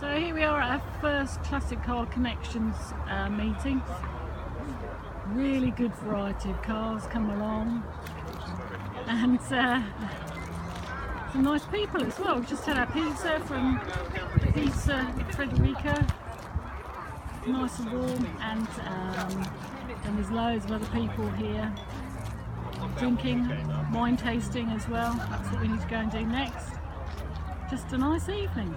So here we are at our first Classic Car Connections meeting. Really good variety of cars come along, and some nice people as well. We've just had our pizza from Pizza Frederica, nice and warm, and there's loads of other people here drinking, wine tasting as well. That's what we need to go and do next. Just a nice evening.